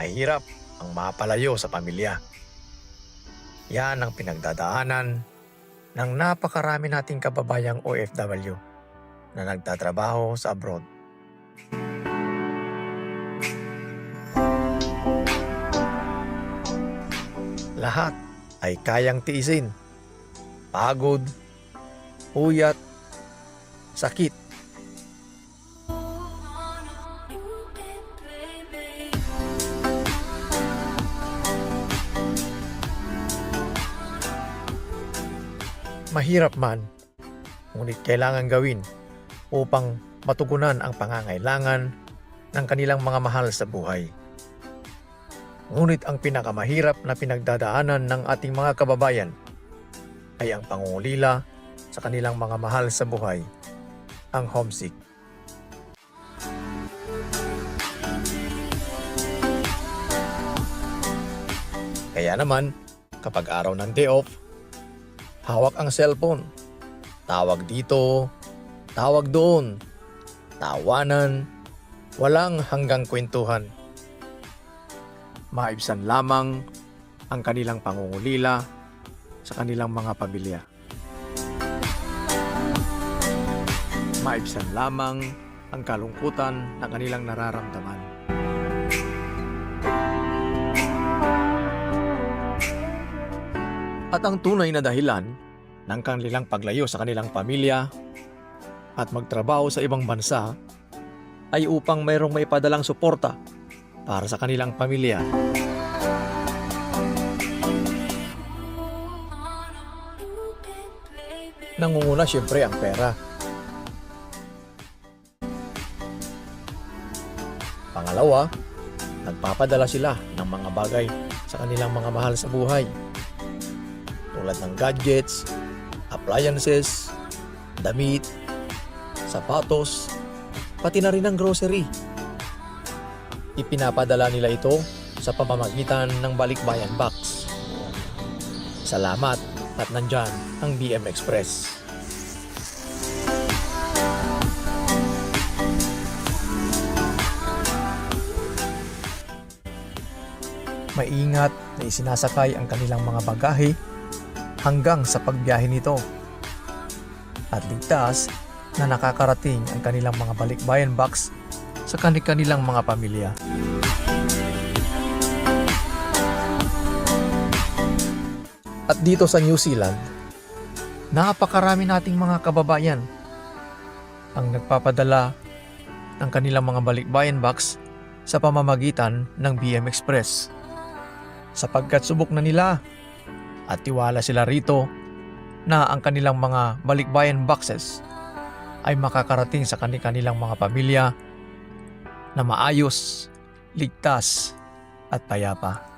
mahirap ang mapalayo sa pamilya. Yan ang pinagdadaanan ng napakarami nating kababayang OFW na nagtatrabaho sa abroad. Lahat ay kayang tiisin. Pagod, puyat, sakit. Mahirap man, ngunit kailangan gawin upang matugunan ang pangangailangan ng kanilang mga mahal sa buhay. Ngunit ang pinakamahirap na pinagdadaanan ng ating mga kababayan ay ang pangungulila sa kanilang mga mahal sa buhay, ang homesick. Kaya naman, kapag araw ng day off, hawak ang cellphone. Tawag dito, tawag doon, tawanan, walang hanggang kwentuhan. Maibsan lamang ang kanilang pangungulila sa kanilang mga pamilya. Maibsan lamang ang kalungkutan na kanilang nararamdaman. At ang tunay na dahilan ng kanilang paglayo sa kanilang pamilya at magtrabaho sa ibang bansa ay upang mayroong maipadalang suporta para sa kanilang pamilya. Nangunguna siyempre ang pera. Pangalawa, nagpapadala sila ng mga bagay sa kanilang mga mahal sa buhay. Tulad ng gadgets, appliances, damit, sapatos, pati na rin ang grocery. Ipinapadala nila ito sa pamamagitan ng Balikbayan Box. Salamat at nandyan ang BM Express. Maingat na isinasakay ang kanilang mga bagahe hanggang sa pagbiyahe nito. At ligtas na nakakarating ang kanilang mga Balikbayan Box sa kanilang mga pamilya. At dito sa New Zealand, napakarami nating mga kababayan ang nagpapadala ng kanilang mga Balikbayan Box sa pamamagitan ng BM Express. Sapagkat subok na nila at tiwala sila rito na ang kanilang mga Balikbayan Boxes ay makakarating sa kanilang mga pamilya na maayos, ligtas at payapa.